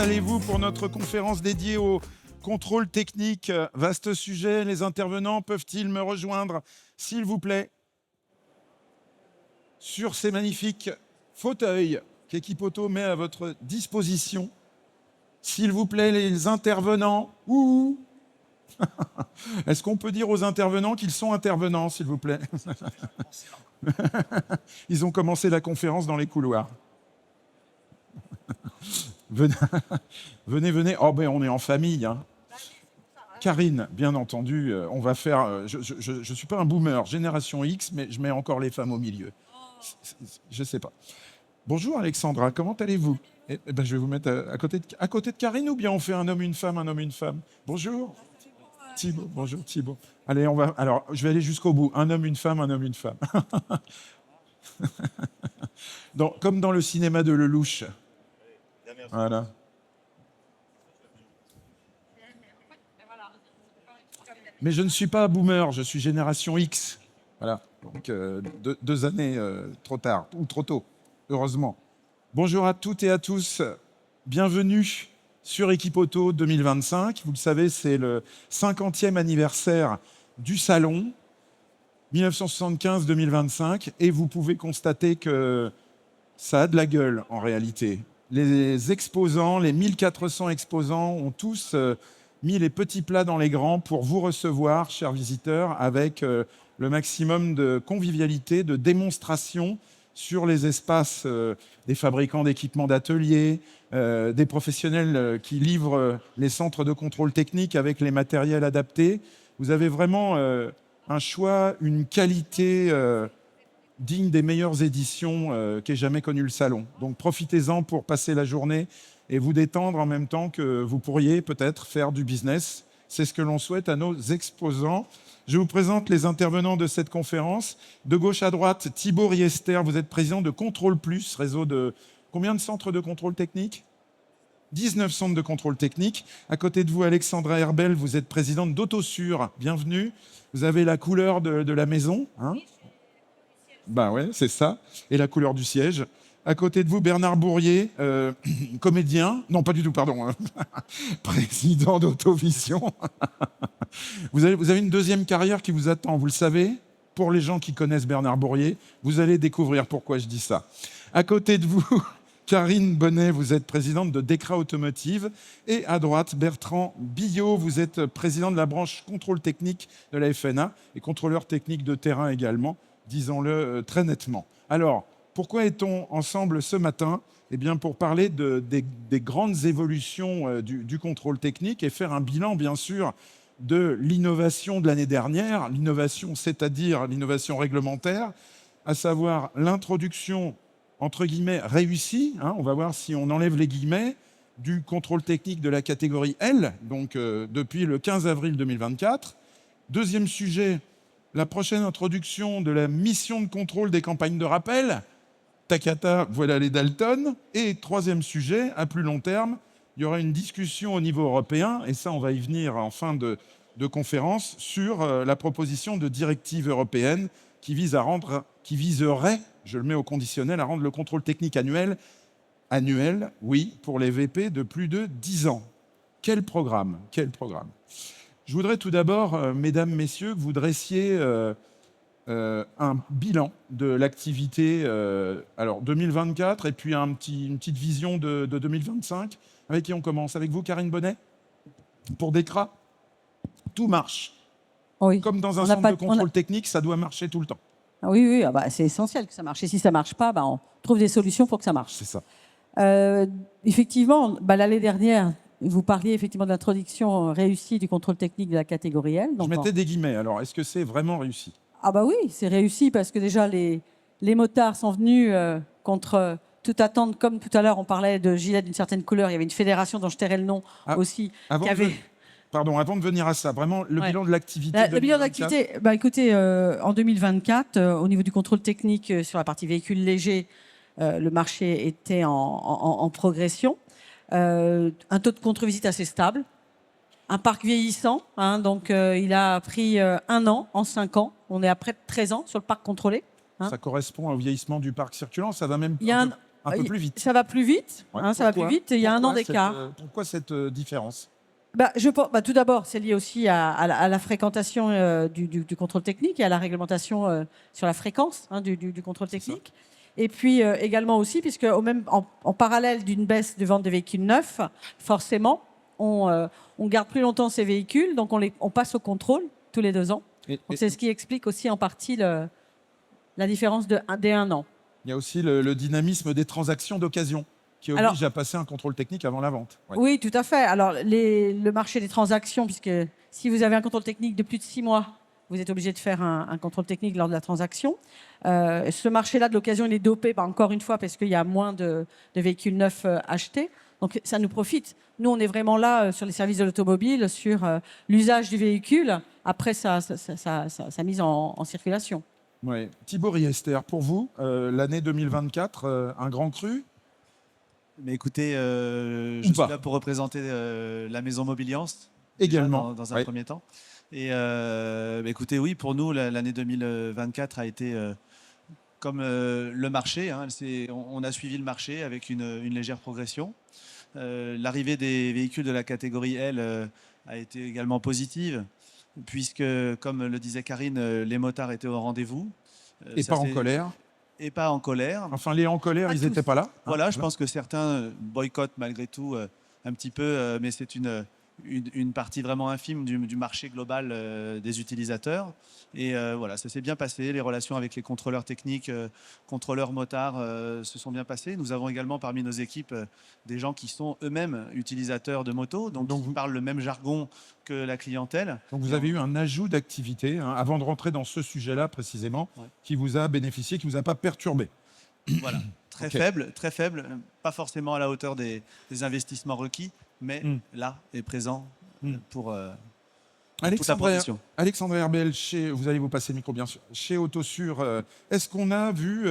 Installez-vous pour notre conférence dédiée au contrôle technique. Vaste sujet, les intervenants peuvent-ils me rejoindre, s'il vous plaît, sur ces magnifiques fauteuils qu'Equipoto met à votre disposition. S'il vous plaît, les intervenants. Ouh. Est-ce qu'on peut dire aux intervenants qu'ils sont intervenants, s'il vous plaît? Ils ont commencé la conférence dans les couloirs. Venez, venez. Oh, ben on est en famille. Hein. Karine, bien entendu, on va faire... Je ne suis pas un boomer, génération X, mais je mets encore les femmes au milieu. Je ne sais pas. Bonjour Alexandra, comment allez-vous? Je vais vous mettre à côté de Karine, ou bien on fait un homme, une femme, un homme, une femme? Bonjour. Thibaut, bonjour Thibaut. Allez, alors, je vais aller jusqu'au bout. Un homme, une femme, un homme, une femme. Comme dans le cinéma de Lelouch. Voilà. Mais je ne suis pas boomer, je suis génération X. Voilà. Donc, 2 années trop tard, ou trop tôt, heureusement. Bonjour à toutes et à tous. Bienvenue sur Equipoto 2025. Vous le savez, c'est le 50e anniversaire du salon, 1975-2025. Et vous pouvez constater que ça a de la gueule, en réalité. Les exposants, les 1400 exposants ont tous mis les petits plats dans les grands pour vous recevoir, chers visiteurs, avec le maximum de convivialité, de démonstration sur les espaces des fabricants d'équipements d'atelier, des professionnels qui livrent les centres de contrôle technique avec les matériels adaptés. Vous avez vraiment un choix, une qualité digne des meilleures éditions qu'ait jamais connu le salon. Donc profitez-en pour passer la journée et vous détendre en même temps que vous pourriez peut-être faire du business. C'est ce que l'on souhaite à nos exposants. Je vous présente les intervenants de cette conférence. De gauche à droite, Thibaut Riester, vous êtes président de Contrôle Plus, réseau de combien de centres de contrôle technique? 19 centres de contrôle technique. À côté de vous, Alexandra Herbel, vous êtes présidente d'Autosur. Bienvenue. Vous avez la couleur de la maison. Hein, ben ouais, c'est ça. Et la couleur du siège. À côté de vous, Bernard Bourrier, comédien. Non, pas du tout, pardon. Président d'Autovision. Vous avez une deuxième carrière qui vous attend, vous le savez. Pour les gens qui connaissent Bernard Bourrier, vous allez découvrir pourquoi je dis ça. À côté de vous, Karine Bonnet, vous êtes présidente de Decra Automotive. Et à droite, Bertrand Billot, vous êtes président de la branche contrôle technique de la FNA et contrôleur technique de terrain également, disons-le très nettement. Alors, pourquoi est-on ensemble ce matin? Eh bien, pour parler des grandes évolutions du contrôle technique et faire un bilan, bien sûr, de l'innovation de l'année dernière, l'innovation, c'est-à-dire l'innovation réglementaire, à savoir l'introduction, entre guillemets, réussie, hein, on va voir si on enlève les guillemets, du contrôle technique de la catégorie L, donc depuis le 15 avril 2024. Deuxième sujet, la prochaine introduction de la mission de contrôle des campagnes de rappel. Takata, voilà les Dalton. Et troisième sujet, à plus long terme, il y aura une discussion au niveau européen, et ça, on va y venir en fin de conférence, sur la proposition de directive européenne qui viserait, je le mets au conditionnel, à rendre le contrôle technique annuel, oui, pour les VP de plus de 10 ans. Quel programme, quel programme. Je voudrais tout d'abord, mesdames, messieurs, que vous dressiez un bilan de l'activité alors 2024 et puis une petite vision de 2025. Avec qui on commence? Avec vous, Karine Bonnet? Pour Decra, tout marche. Oui. Comme dans un centre de contrôle technique, ça doit marcher tout le temps. Ah oui, c'est essentiel que ça marche. Et si ça ne marche pas, on trouve des solutions pour que ça marche. C'est ça. Effectivement, l'année dernière, vous parliez effectivement de l'introduction réussie du contrôle technique de la catégorie L. Donc, je mettais des guillemets. Alors, est-ce que c'est vraiment réussi? Ah bah oui, c'est réussi parce que déjà, les motards sont venus contre toute attente. Comme tout à l'heure, on parlait de gilets d'une certaine couleur. Il y avait une fédération dont je tairai le nom aussi. Pardon, avant de venir à ça, vraiment, le bilan de l'activité. Le bilan d'activité, écoutez, en 2024, au niveau du contrôle technique sur la partie véhicules légers, le marché était en progression. Un taux de contre-visite assez stable. Un parc vieillissant, hein, donc il a pris 1 an en 5 ans. On est à près de 13 ans sur le parc contrôlé. Hein. Ça correspond au vieillissement du parc circulant, ça va même... un peu plus vite. Ça va plus vite. Ouais. Ça va plus vite. Il y a un an d'écart. Pourquoi cette différence? Je pense, tout d'abord, c'est lié aussi à la fréquentation du contrôle technique et à la réglementation sur la fréquence du contrôle technique. Et puis également aussi, puisque en parallèle d'une baisse de vente de véhicules neufs, forcément, on garde plus longtemps ces véhicules, donc on passe au contrôle tous les 2 ans. C'est ce qui explique aussi en partie la différence des 1 an. Il y a aussi le dynamisme des transactions d'occasion qui oblige à passer un contrôle technique avant la vente. Ouais. Oui, tout à fait. Alors, le marché des transactions, puisque si vous avez un contrôle technique de plus de 6 mois, vous êtes obligé de faire un contrôle technique lors de la transaction. Ce marché-là de l'occasion, il est dopé, encore une fois, parce qu'il y a moins de véhicules neufs achetés. Donc, ça nous profite. Nous, on est vraiment là sur les services de l'automobile, sur l'usage du véhicule, après sa mise en circulation. Ouais. Thibaut Riester, pour vous, l'année 2024, un grand cru? Mais écoutez, je suis là pour représenter la maison Mobiliance. Également. Dans un premier temps. Et écoutez, oui, pour nous, l'année 2024 a été comme le marché. On a suivi le marché avec une légère progression. L'arrivée des véhicules de la catégorie L a été également positive, puisque, comme le disait Karine, les motards étaient au rendez-vous. Et pas en colère. Et pas en colère. Enfin, les en colère, ils n'étaient pas là. Voilà, je pense que certains boycottent malgré tout un petit peu, mais c'est une partie vraiment infime du marché global des utilisateurs. Et voilà, ça s'est bien passé. Les relations avec les contrôleurs techniques, contrôleurs motards se sont bien passées. Nous avons également parmi nos équipes des gens qui sont eux-mêmes utilisateurs de motos, donc qui parlent le même jargon que la clientèle. Donc vous avez eu un ajout d'activité, avant de rentrer dans ce sujet-là précisément, qui vous a bénéficié, qui ne vous a pas perturbé. Voilà, très faible, pas forcément à la hauteur des investissements requis, mais là est présent pour toute la profession. Alexandre Herbel, vous allez vous passer le micro bien sûr, chez Autosur, est-ce qu'on a vu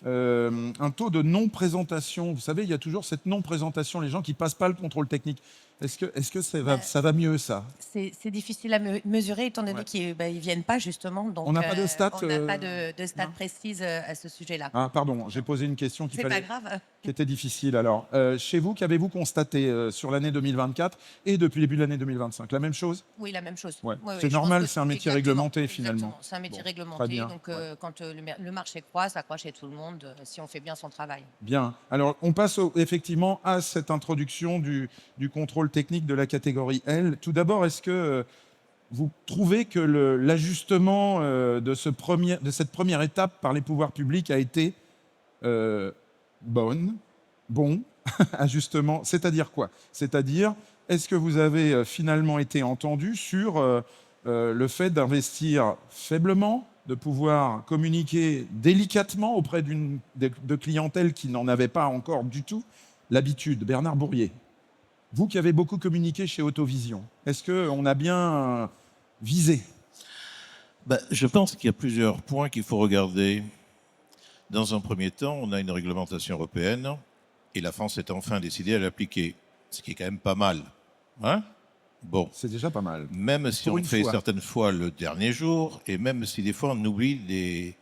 un taux de non-présentation? Vous savez, il y a toujours cette non-présentation, les gens qui ne passent pas le contrôle technique. Est-ce que ça va mieux, ça? C'est difficile à mesurer, étant donné qu'ils ne viennent pas, justement. Donc, on n'a pas de stats on n'a pas de stats précises à ce sujet-là. Pardon, j'ai posé une question qui était difficile. Alors, chez vous, qu'avez-vous constaté sur l'année 2024 et depuis le début de l'année 2025? La même chose? Oui, la même chose. Ouais. C'est normal, c'est un métier réglementé, finalement. C'est un métier réglementé, donc quand le marché croît, ça croît chez tout le monde, si on fait bien son travail. Bien. Alors, on passe effectivement à cette introduction du contrôle technique de la catégorie L. Tout d'abord, est-ce que vous trouvez que l'ajustement de cette première étape par les pouvoirs publics a été bon, ajustement? C'est-à-dire quoi? C'est-à-dire, est-ce que vous avez finalement été entendu sur le fait d'investir faiblement, de pouvoir communiquer délicatement auprès de clientèle qui n'en avait pas encore du tout l'habitude? Bernard Bourrier, vous qui avez beaucoup communiqué chez Autovision, est-ce qu'on a bien visé? Je pense qu'il y a plusieurs points qu'il faut regarder. Dans un premier temps, on a une réglementation européenne et la France est enfin décidée à l'appliquer, ce qui est quand même pas mal. Bon. C'est déjà pas mal. Même si on fait certaines fois le dernier jour et même si des fois on oublie des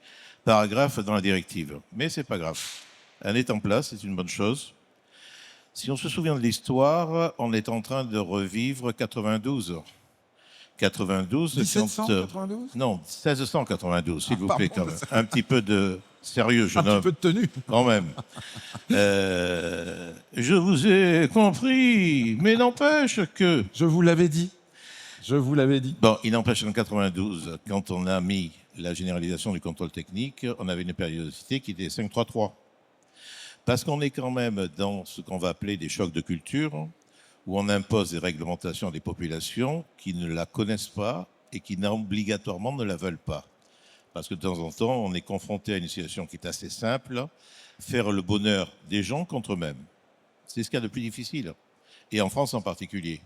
paragraphes dans la directive. Mais c'est pas grave. Elle est en place, c'est une bonne chose. Si on se souvient de l'histoire, on est en train de revivre 92. 1792 Non, 1692, s'il vous plaît, quand même. Un petit peu de sérieux, jeune homme. Un petit peu de tenue. Quand même. Je vous ai compris, mais n'empêche que... Je vous l'avais dit. Bon, il n'empêche qu'en 92, quand on a mis la généralisation du contrôle technique, on avait une périodicité qui était 5-3-3. Parce qu'on est quand même dans ce qu'on va appeler des chocs de culture, où on impose des réglementations à des populations qui ne la connaissent pas et qui obligatoirement ne la veulent pas. Parce que de temps en temps, on est confronté à une situation qui est assez simple, faire le bonheur des gens contre eux-mêmes. C'est ce qu'il y a de plus difficile, et en France en particulier.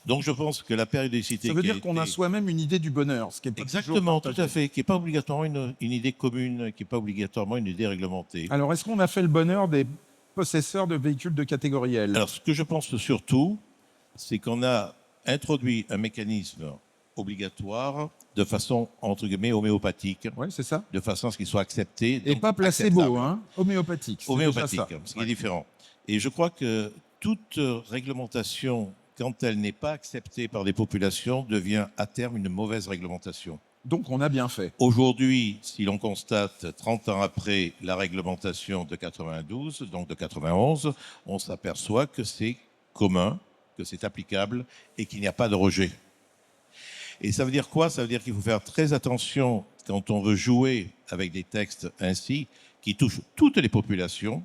Donc je pense que la périodicité... Ça veut dire qu'on a soi-même une idée du bonheur, ce qui est pas exactement, tout à fait, qui n'est pas obligatoirement une idée commune, qui n'est pas obligatoirement une idée réglementée. Alors est-ce qu'on a fait le bonheur des possesseurs de véhicules de catégorie L? Alors ce que je pense surtout, c'est qu'on a introduit un mécanisme obligatoire de façon, entre guillemets, homéopathique, Oui, c'est ça. de façon à ce qu'il soit accepté. Et donc pas placebo, acceptable. hein, homéopathique. c'est Homéopathique, déjà ça. ce qui est différent. Et je crois que toute réglementation, quand elle n'est pas acceptée par des populations, devient à terme une mauvaise réglementation. Donc on a bien fait. Aujourd'hui, si l'on constate 30 ans après la réglementation de 92, donc de 91, on s'aperçoit que c'est commun, que c'est applicable et qu'il n'y a pas de rejet. Et ça veut dire quoi? Ça veut dire qu'il faut faire très attention quand on veut jouer avec des textes ainsi, qui touchent toutes les populations,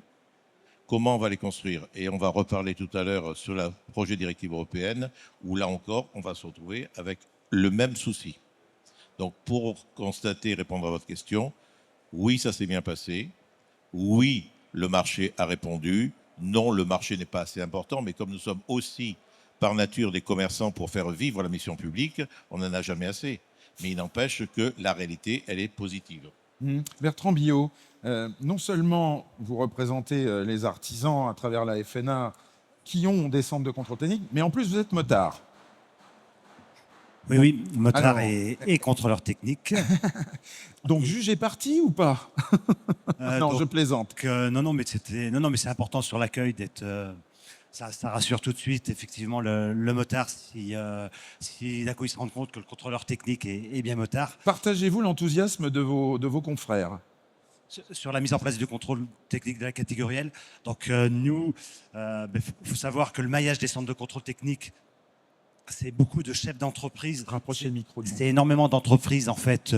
comment on va les construire. Et on va reparler tout à l'heure sur le projet directive européenne, où là encore, on va se retrouver avec le même souci. Donc, pour constater, répondre à votre question, oui, ça s'est bien passé. Oui, le marché a répondu. Non, le marché n'est pas assez important. Mais comme nous sommes aussi, par nature, des commerçants pour faire vivre la mission publique, on n'en a jamais assez. Mais il n'empêche que la réalité, elle est positive. Bertrand Billot, non seulement vous représentez les artisans à travers la FNA qui ont des centres de contrôle technique, mais en plus vous êtes motard. Oui, motard Alors, et contrôleur technique. Donc jugé parti ou pas? Non, donc, je plaisante. non, mais c'est important sur l'accueil d'être. Ça rassure tout de suite, effectivement, le motard si d'un coup il se rend compte que le contrôleur technique est bien motard. Partagez-vous l'enthousiasme de vos confrères? Sur la mise en place du contrôle technique de la catégorielle. Donc nous, faut savoir que le maillage des centres de contrôle technique, c'est beaucoup de chefs d'entreprise. Rapprochez le micro. C'est énormément d'entreprises en fait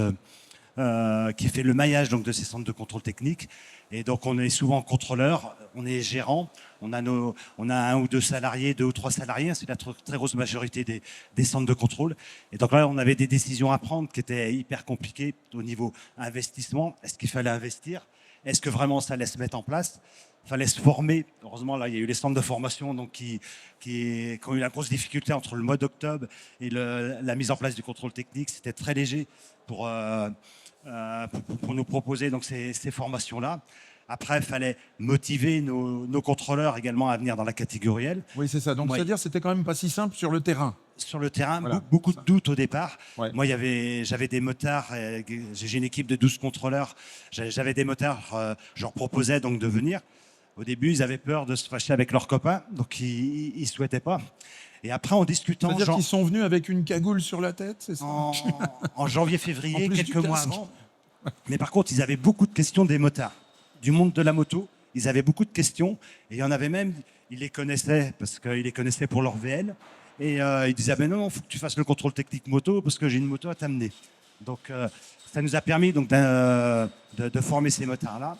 qui fait le maillage donc de ces centres de contrôle technique. Et donc on est souvent contrôleur, on est gérant, on a un ou deux salariés, 2 ou 3 salariés, c'est la très grosse majorité des centres de contrôle. Et donc là on avait des décisions à prendre qui étaient hyper compliquées au niveau investissement. Est-ce qu'il fallait investir? Est-ce que vraiment ça allait se mettre en place? Il fallait se former. Heureusement, là, il y a eu les centres de formation donc, qui ont eu la grosse difficulté entre le mois d'octobre et la mise en place du contrôle technique. C'était très léger pour nous proposer donc, ces formations-là. Après, il fallait motiver nos contrôleurs également à venir dans la catégorielle. Oui, c'est ça. Donc, c'est-à-dire que c'était quand même pas si simple sur le terrain. Sur le terrain, Voilà, beaucoup de doutes au départ. Ouais. Moi, j'avais des motards, j'ai une équipe de 12 contrôleurs. J'avais des motards, je leur proposais donc de venir. Au début, ils avaient peur de se fâcher avec leurs copains, donc ils ne souhaitaient pas. Et après, en discutant... C'est-à-dire qu'ils sont venus avec une cagoule sur la tête, c'est ça? En janvier-février, En plus quelques du mois casque. avant. Mais par contre, ils avaient beaucoup de questions des motards, du monde de la moto. Ils avaient beaucoup de questions. Et il y en avait même, ils les connaissaient, parce qu'ils les connaissaient pour leur VL. Et ils disaient, ah ben non, il faut que tu fasses le contrôle technique moto, parce que j'ai une moto à t'amener. Donc, ça nous a permis donc, de former ces motards-là.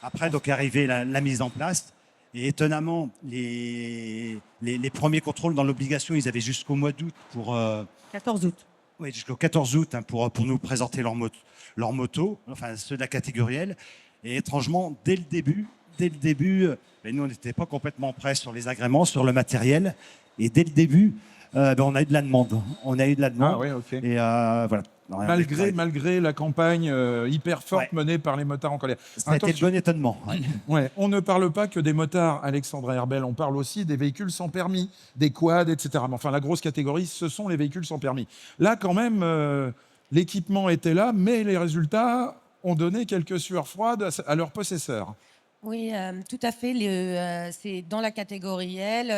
Après, donc, est arrivée la mise en place. Et étonnamment, les premiers contrôles dans l'obligation, ils avaient jusqu'au mois d'août pour... 14 août. Oui, jusqu'au 14 août hein, pour nous présenter leur moto, enfin ceux de la catégorielle. Et étrangement, dès le début, nous, on n'était pas complètement prêts sur les agréments, sur le matériel. Et dès le début, on a eu de la demande. Ah oui, ok. Et voilà. Malgré la campagne hyper forte menée par les motards en colère. Ça a été le bon étonnement. Ouais, on ne parle pas que des motards, Alexandra Herbel, on parle aussi des véhicules sans permis, des quads, etc. Mais enfin, la grosse catégorie, ce sont les véhicules sans permis. Là, quand même, l'équipement était là, mais les résultats ont donné quelques sueurs froides à leurs possesseurs. Oui, tout à fait. C'est dans la catégorie L,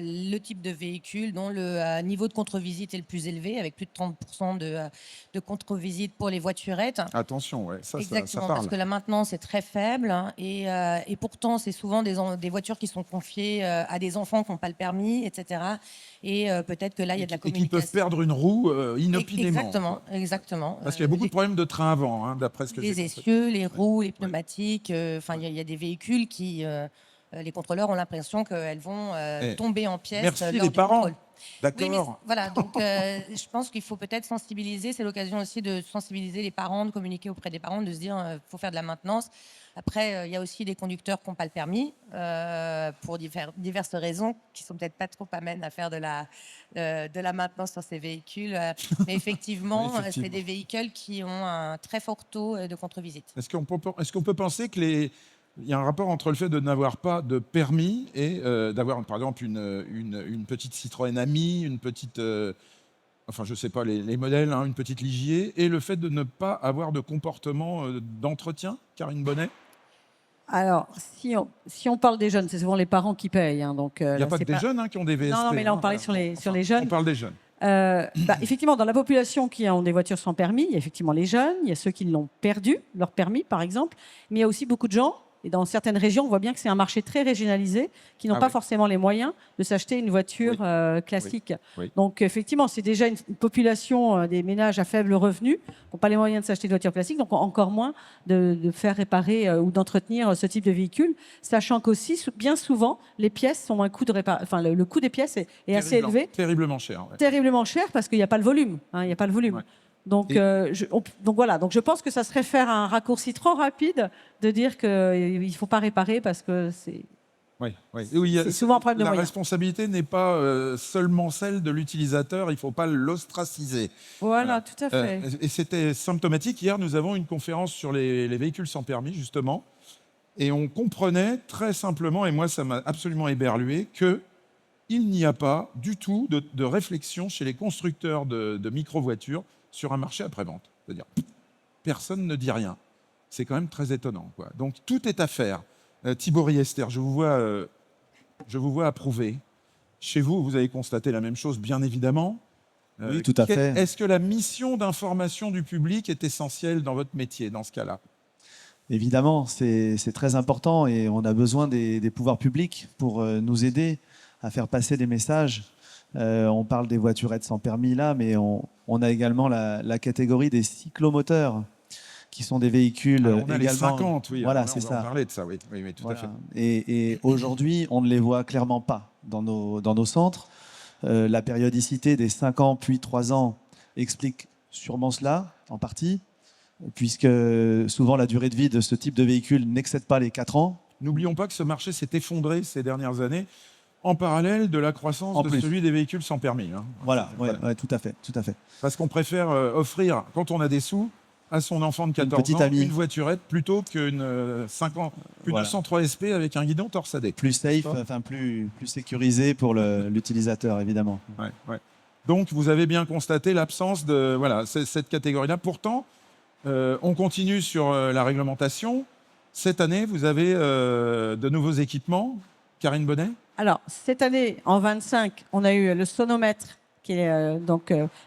le type de véhicule dont le niveau de contre-visite est le plus élevé, avec plus de 30% de contre-visite pour les voiturettes. Attention, ouais, ça Exactement, parle. parce que la maintenance est très faible. Hein, et pourtant, c'est souvent des voitures qui sont confiées à des enfants qui n'ont pas le permis, etc. Et peut-être que là, il y a de la Et qui communication. peuvent perdre une roue inopinément. Exactement. Parce qu'il y a beaucoup de problèmes de train avant, hein, d'après ce que j'ai Les compris. essieux, les roues, les pneumatiques. Enfin, il y a des véhicules qui, les contrôleurs ont l'impression qu'elles vont tomber en pièces. Merci lors les du parents. contrôle. D'accord. Oui, mais voilà, donc je pense qu'il faut peut-être sensibiliser. C'est l'occasion aussi de sensibiliser les parents, de communiquer auprès des parents, de se dire qu'il faut faire de la maintenance. Après, il y a aussi des conducteurs qui n'ont pas le permis pour diverses raisons qui sont peut-être pas trop amènes à faire de la maintenance sur ces véhicules. Mais effectivement, Oui, c'est des véhicules qui ont un très fort taux de contre-visite. Est-ce qu'on peut penser qu'il y a un rapport entre le fait de n'avoir pas de permis et d'avoir, par exemple, une petite Citroën Ami, une petite enfin je ne sais pas les modèles, hein, une petite Ligier, et le fait de ne pas avoir de comportement d'entretien, Karine Bonnet? Alors, si on parle des jeunes, c'est souvent les parents qui payent. Hein, donc, Il n'y là, a pas c'est que des jeunes hein, qui ont des VSP. Non, mais là, on hein, parlait voilà. sur les jeunes. On parle des jeunes. Effectivement, dans la population qui ont des voitures sans permis, il y a effectivement les jeunes, il y a ceux qui l'ont perdu, leur permis par exemple, mais il y a aussi beaucoup de gens, et dans certaines régions, on voit bien que c'est un marché très régionalisé, qui n'ont pas forcément les moyens de s'acheter une voiture classique. Oui. Donc effectivement, c'est déjà une population des ménages à faible revenu, qui n'ont pas les moyens de s'acheter une voiture classique, donc encore moins de faire réparer ou d'entretenir ce type de véhicule, sachant qu'aussi, bien souvent, les pièces sont un coût de enfin, le coût des pièces est assez élevé. Terriblement cher. Ouais. Terriblement cher parce qu'il n'y a pas le volume. Hein, il n'y a pas le volume. Ouais. Donc, donc voilà. Donc je pense que ça serait faire un raccourci trop rapide de dire qu'il ne faut pas réparer parce que c'est. Oui, C'est souvent un problème de la moyens. responsabilité n'est pas seulement celle de l'utilisateur, il ne faut pas l'ostraciser. Voilà, tout à fait. Et c'était symptomatique. Hier, nous avons une conférence sur les véhicules sans permis, justement, et on comprenait très simplement, et moi ça m'a absolument éberlué, qu'il n'y a pas du tout de réflexion chez les constructeurs de micro-voitures sur un marché après-vente. C'est-à-dire, personne ne dit rien. C'est quand même très étonnant, quoi. Donc tout est à faire. Thibaut Riester, je vous vois approuver. Chez vous, vous avez constaté la même chose, bien évidemment. Oui, tout à fait. Est-ce que la mission d'information du public est essentielle dans votre métier, dans ce cas-là? Évidemment, c'est très important et on a besoin des pouvoirs publics pour nous aider à faire passer des messages. On parle des voiturettes sans permis là, mais on a également la catégorie des cyclomoteurs, qui sont des véhicules Alors, on a également. les 50, oui. Voilà, Alors, c'est on va ça. en parler de ça, oui, tout à fait. Et aujourd'hui, on ne les voit clairement pas dans nos centres. La périodicité des 5 ans puis 3 ans explique sûrement cela, en partie, puisque souvent la durée de vie de ce type de véhicule n'excède pas les 4 ans. N'oublions pas que ce marché s'est effondré ces dernières années, en parallèle de la croissance de celui des véhicules sans permis. Hein. Voilà, ouais, tout à fait. Parce qu'on préfère offrir, quand on a des sous, à son enfant de 14 ans, amie. une voiturette plutôt qu'une 203 SP avec un guidon torsadé. Plus safe, enfin plus sécurisé pour l'utilisateur, évidemment. Ouais. Donc, vous avez bien constaté l'absence de cette catégorie-là. Pourtant, on continue sur la réglementation. Cette année, vous avez de nouveaux équipements. Karine Bonnet? Alors, cette année, en 25, on a eu le sonomètre, qui est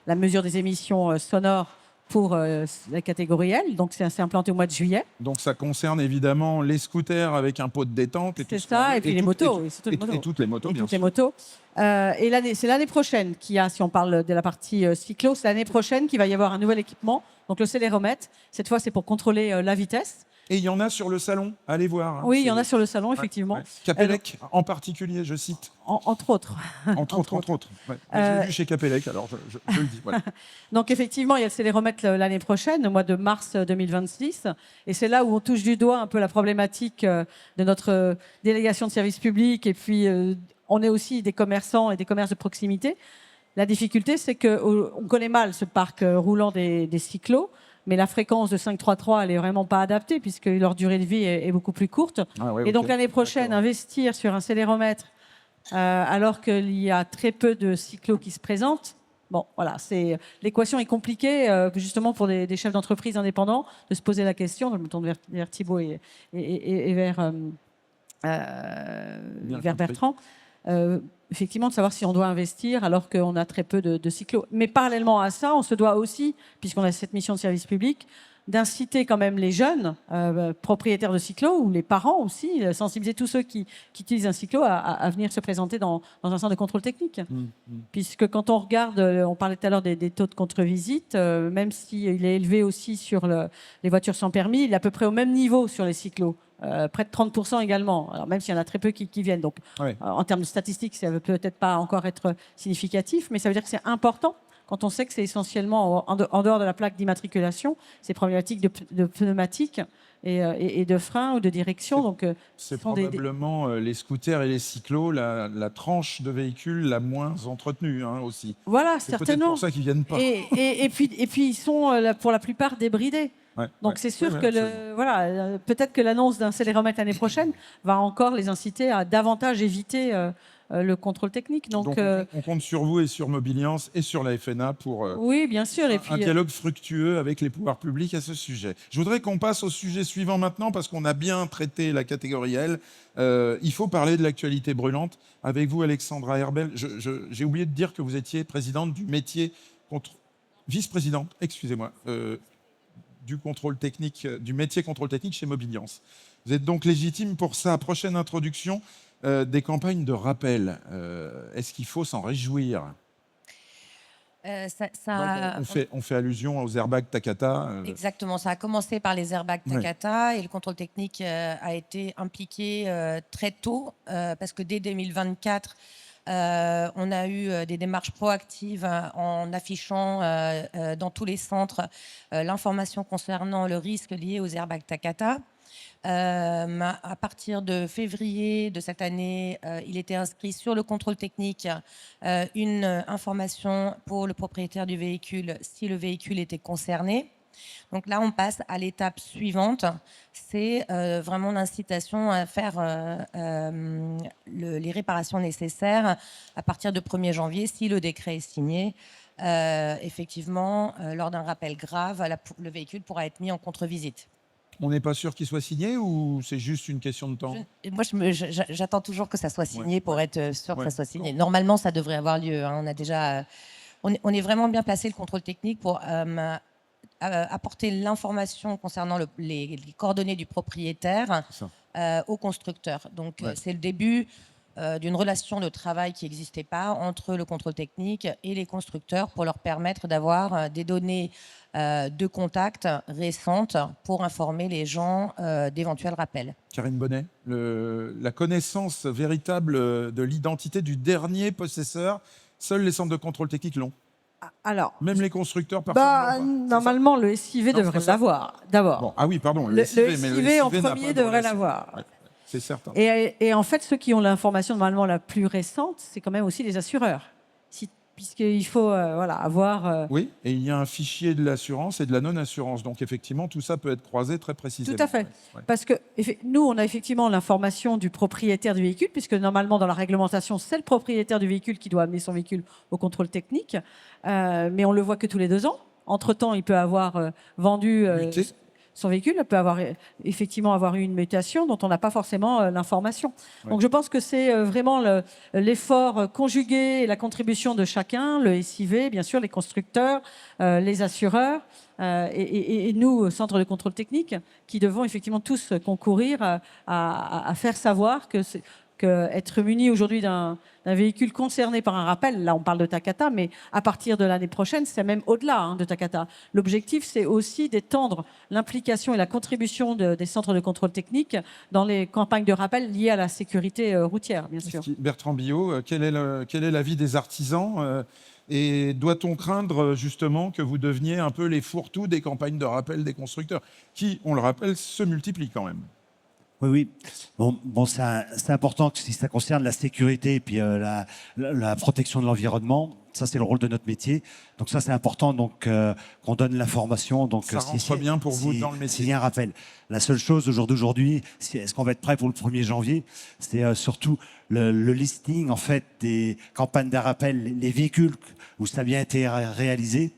la mesure des émissions sonores pour la catégorie L. Donc, c'est implanté au mois de juillet. Donc, ça concerne évidemment les scooters avec un pot de détente. C'est ça, et puis les motos. Et toutes les motos, bien sûr. Et c'est l'année prochaine qu'il y a, si on parle de la partie cyclo, c'est l'année prochaine qu'il va y avoir un nouvel équipement. Donc, le céléromètre. Cette fois, c'est pour contrôler la vitesse. Et il y en a sur le salon, allez voir. Hein, oui, il y en a sur le salon, effectivement. Capellec, en particulier, je cite. Entre autres. Entre autres. Ouais. Je l'ai vu chez Capellec, alors je le dis. Voilà. Donc, effectivement, il y a le céléromètre l'année prochaine, au mois de mars 2026. Et c'est là où on touche du doigt un peu la problématique de notre délégation de services publics. Et puis, on est aussi des commerçants et des commerces de proximité. La difficulté, c'est qu'on connaît mal ce parc roulant des cyclos. Mais la fréquence de 533, elle n'est vraiment pas adaptée puisque leur durée de vie est beaucoup plus courte. Et donc l'année prochaine, investir sur un céléromètre alors qu'il y a très peu de cyclos qui se présentent, bon, voilà, l'équation est compliquée justement pour des chefs d'entreprise indépendants de se poser la question. Je me tourne vers Thibaut et vers Bertrand. Effectivement, de savoir si on doit investir alors qu'on a très peu de cyclos. Mais parallèlement à ça, on se doit aussi, puisqu'on a cette mission de service public, d'inciter quand même les jeunes propriétaires de cyclos ou les parents aussi, sensibiliser tous ceux qui utilisent un cyclo à venir se présenter dans un centre de contrôle technique. Puisque quand on regarde, on parlait tout à l'heure des taux de contre-visite, même s'il est élevé aussi sur les voitures sans permis, il est à peu près au même niveau sur les cyclos. Près de 30% également, alors même s'il y en a très peu qui viennent. Donc, en termes de statistiques, ça ne veut peut-être pas encore être significatif, mais ça veut dire que c'est important quand on sait que c'est essentiellement en dehors de la plaque d'immatriculation, ces problématiques de pneumatique et de frein ou de direction. Donc, c'est probablement les scooters et les cyclos, la tranche de véhicules la moins entretenue aussi. Voilà, c'est certainement. peut-être pour ça qu'ils ne viennent pas. Et puis ils sont pour la plupart débridés. Donc c'est sûr que peut-être que l'annonce d'un céléromètre l'année prochaine va encore les inciter à davantage éviter le contrôle technique. Donc, on compte sur vous et sur Mobiliance et sur la FNA pour oui, bien sûr. Et un puis, dialogue fructueux avec les pouvoirs publics à ce sujet. Je voudrais qu'on passe au sujet suivant maintenant parce qu'on a bien traité la catégorie L. Il faut parler de l'actualité brûlante. Avec vous, Alexandra Herbel, j'ai oublié de dire que vous étiez présidente du métier vice-présidente, excusez-moi, du contrôle technique, du métier contrôle technique chez Mobiliance. Vous êtes donc légitime pour sa prochaine introduction des campagnes de rappel. Est-ce qu'il faut s'en réjouir? On fait allusion aux airbags Takata. Exactement, ça a commencé par les airbags Takata et le contrôle technique a été impliqué très tôt parce que dès 2024, on a eu des démarches proactives en affichant dans tous les centres l'information concernant le risque lié aux airbags Takata. À partir de février de cette année, il était inscrit sur le contrôle technique une information pour le propriétaire du véhicule si le véhicule était concerné. Donc là, on passe à l'étape suivante, c'est vraiment l'incitation à faire les réparations nécessaires à partir de 1er janvier, si le décret est signé. Effectivement, lors d'un rappel grave, le véhicule pourra être mis en contre-visite. On n'est pas sûr qu'il soit signé ou c'est juste une question de temps? Moi, j'attends toujours que ça soit signé pour être sûr que ça soit signé. Normalement, ça devrait avoir lieu. On a déjà, on est vraiment bien placé, le contrôle technique, pour apporter l'information concernant les coordonnées du propriétaire au constructeur. Donc, c'est le début d'une relation de travail qui n'existait pas entre le contrôle technique et les constructeurs pour leur permettre d'avoir des données de contact récentes pour informer les gens d'éventuels rappels. Karine Bonnet, la connaissance véritable de l'identité du dernier possesseur, seuls les centres de contrôle technique l'ont. Alors, même les constructeurs, personne normalement, le SIV devrait l'avoir, d'abord. Bon, ah oui, pardon. Le SIV en premier devrait l'avoir. Ouais, c'est certain. Et en fait, ceux qui ont l'information normalement la plus récente, c'est quand même aussi les assureurs. Puisqu'il faut avoir... Oui, et il y a un fichier de l'assurance et de la non-assurance. Donc, effectivement, tout ça peut être croisé très précisément. Tout à fait. Ouais. Parce que nous, on a effectivement l'information du propriétaire du véhicule, puisque normalement, dans la réglementation, c'est le propriétaire du véhicule qui doit amener son véhicule au contrôle technique. Mais on ne le voit que tous les 2 ans. Entre-temps, il peut avoir vendu... son véhicule peut effectivement avoir eu une mutation dont on n'a pas forcément l'information. Ouais. Donc je pense que c'est vraiment l'effort conjugué et la contribution de chacun, le SIV, bien sûr, les constructeurs, les assureurs et nous, centre de contrôle technique, qui devons effectivement tous concourir à faire savoir que être muni aujourd'hui d'un véhicule concerné par un rappel, là on parle de Takata, mais à partir de l'année prochaine, c'est même au-delà de Takata. L'objectif, c'est aussi d'étendre l'implication et la contribution des centres de contrôle technique dans les campagnes de rappel liées à la sécurité routière, bien sûr. Bertrand Billot, quel est l'avis des artisans et doit-on craindre justement que vous deveniez un peu les fourre-tout des campagnes de rappel des constructeurs, qui, on le rappelle, se multiplient quand même? Oui. Bon, c'est important que si ça concerne la sécurité et puis la protection de l'environnement, ça c'est le rôle de notre métier. Donc ça c'est important qu'on donne l'information. Donc ça rentre bien pour vous dans le métier. S'il y a un rappel. La seule chose au jour d'aujourd'hui, est-ce qu'on va être prêt pour le 1er janvier? C'est surtout le listing en fait des campagnes de rappel, les véhicules où ça a bien été réalisé.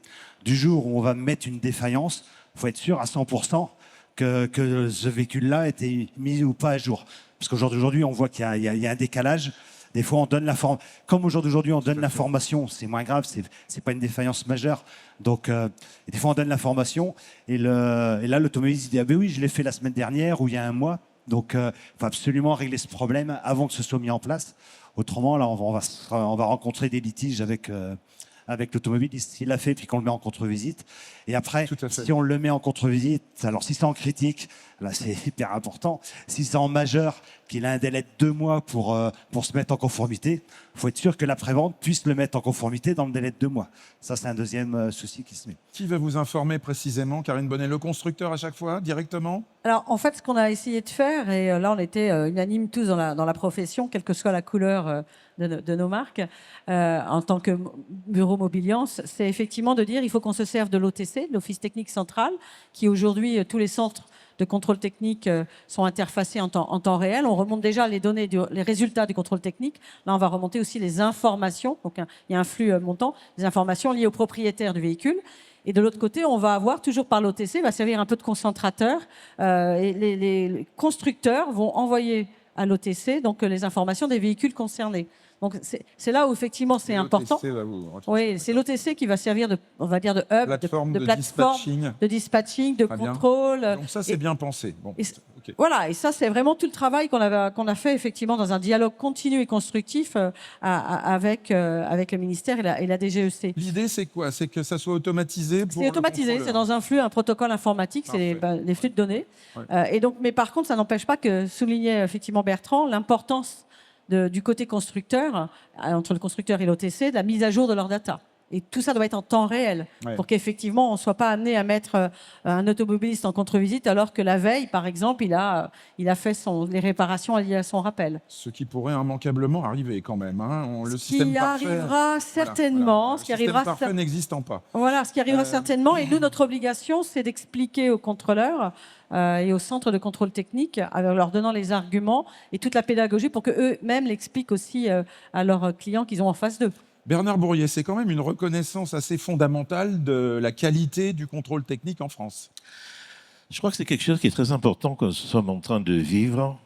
Du jour où on va mettre une défaillance, il faut être sûr à 100% que ce véhicule-là était mis ou pas à jour. Parce qu'aujourd'hui, on voit qu'il y a un décalage. Des fois, on donne l'information. Comme aujourd'hui, on donne l'information, c'est moins grave, c'est pas une défaillance majeure. Donc, des fois, on donne l'information et là, l'automobiliste dit « Ah ben oui, je l'ai fait la semaine dernière ou il y a un mois. » Donc, il faut absolument régler ce problème avant que ce soit mis en place. Autrement, là, on va rencontrer des litiges avec l'automobiliste, s'il l'a fait, puis qu'on le met en contre-visite. Et après, si on le met en contre-visite, alors si c'est en critique, là c'est hyper important. Si c'est en majeur, qu'il a un délai de 2 mois pour se mettre en conformité, il faut être sûr que l'après-vente puisse le mettre en conformité dans le délai de 2 mois. Ça, c'est un deuxième souci qui se met. Qui va vous informer précisément, Karine Bonnet? Le constructeur à chaque fois, directement? Alors, en fait, ce qu'on a essayé de faire, et là, on était unanimes tous dans la profession, quelle que soit la couleur de nos marques, en tant que bureau Mobiliance, c'est effectivement de dire il faut qu'on se serve de l'OTC, l'Office technique central, qui aujourd'hui, tous les centres de contrôle technique sont interfacés en temps réel. On remonte déjà les données, les résultats du contrôle technique. Là, on va remonter aussi les informations. Donc, il y a un flux montant, les informations liées au propriétaire du véhicule. Et de l'autre côté, on va avoir, toujours par l'OTC, va servir un peu de concentrateur. Et les constructeurs vont envoyer à l'OTC donc les informations des véhicules concernés. Donc c'est là où effectivement c'est important. Oui, c'est l'OTC qui va servir de, on va dire, de hub, plateforme de plateforme, de dispatching, de contrôle. Donc ça, c'est bien pensé. Bon, okay. Voilà, et ça, c'est vraiment tout le travail qu'on a fait effectivement dans un dialogue continu et constructif avec le ministère et la DGEC. L'idée, c'est quoi? C'est que ça soit automatisé pour. C'est automatisé, c'est dans un flux, un protocole informatique, c'est les flux de données. Ouais. Et donc, mais par contre, ça n'empêche pas que soulignait effectivement Bertrand l'importance du côté constructeur, entre le constructeur et l'OTC, de la mise à jour de leurs data. Et tout ça doit être en temps réel pour qu'effectivement, on ne soit pas amené à mettre un automobiliste en contre-visite alors que la veille, par exemple, il a fait les réparations liées à son rappel. Ce qui pourrait immanquablement arriver quand même. Hein. Ce qui arrivera certainement. Ce qui arrivera parfait n'existant pas. Voilà, ce qui arrivera certainement. Et nous, notre obligation, c'est d'expliquer aux contrôleurs et au centre de contrôle technique, en leur donnant les arguments et toute la pédagogie pour qu'eux-mêmes l'expliquent aussi à leurs clients qu'ils ont en face d'eux. Bernard Bourrier, c'est quand même une reconnaissance assez fondamentale de la qualité du contrôle technique en France. Je crois que c'est quelque chose qui est très important que nous sommes en train de vivre,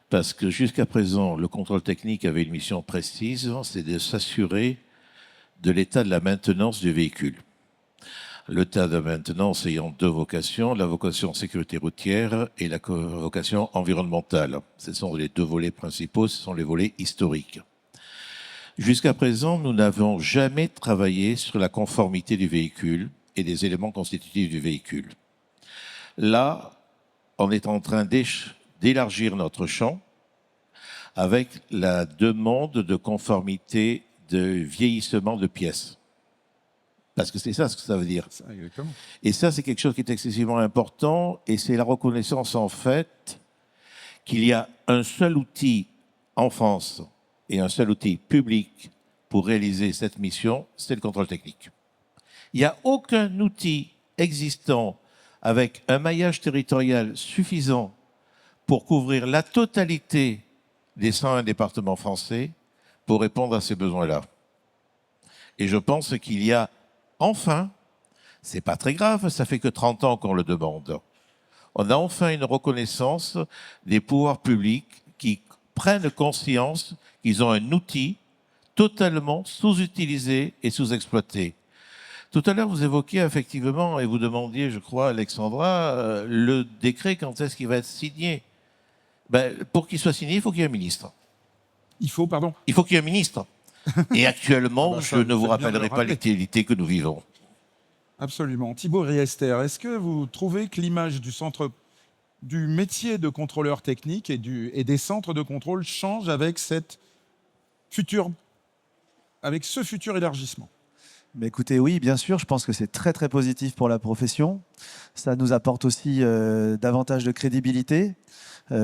parce que jusqu'à présent, le contrôle technique avait une mission précise, c'est de s'assurer de l'état de la maintenance du véhicule. L'état de maintenance ayant deux vocations, la vocation sécurité routière et la vocation environnementale. Ce sont les deux volets principaux, ce sont les volets historiques. Jusqu'à présent, nous n'avons jamais travaillé sur la conformité du véhicule et des éléments constitutifs du véhicule. Là, on est en train d'élargir notre champ avec la demande de conformité de vieillissement de pièces. Parce que c'est ça ce que ça veut dire. Et ça, c'est quelque chose qui est excessivement important et c'est la reconnaissance en fait qu'il y a un seul outil en France et un seul outil public pour réaliser cette mission, c'est le contrôle technique. Il n'y a aucun outil existant avec un maillage territorial suffisant pour couvrir la totalité des 101 départements français pour répondre à ces besoins-là. Et je pense qu'il y a enfin, c'est pas très grave, ça fait que 30 ans qu'on le demande, on a enfin une reconnaissance des pouvoirs publics qui prennent conscience qu'ils ont un outil totalement sous-utilisé et sous-exploité. Tout à l'heure, vous évoquiez effectivement, et vous demandiez, je crois, Alexandra, le décret, quand est-ce qu'il va être signé? Pour qu'il soit signé, il faut qu'il y ait un ministre. Il faut qu'il y ait un ministre. Et actuellement, je ne vous rappellerai pas l'utilité que nous vivons. Absolument. Thibaut Riester, est-ce que vous trouvez que l'image du métier de contrôleur technique et des centres de contrôle change avec ce futur élargissement? Mais écoutez, oui, bien sûr, je pense que c'est très très positif pour la profession. Ça nous apporte aussi davantage de crédibilité.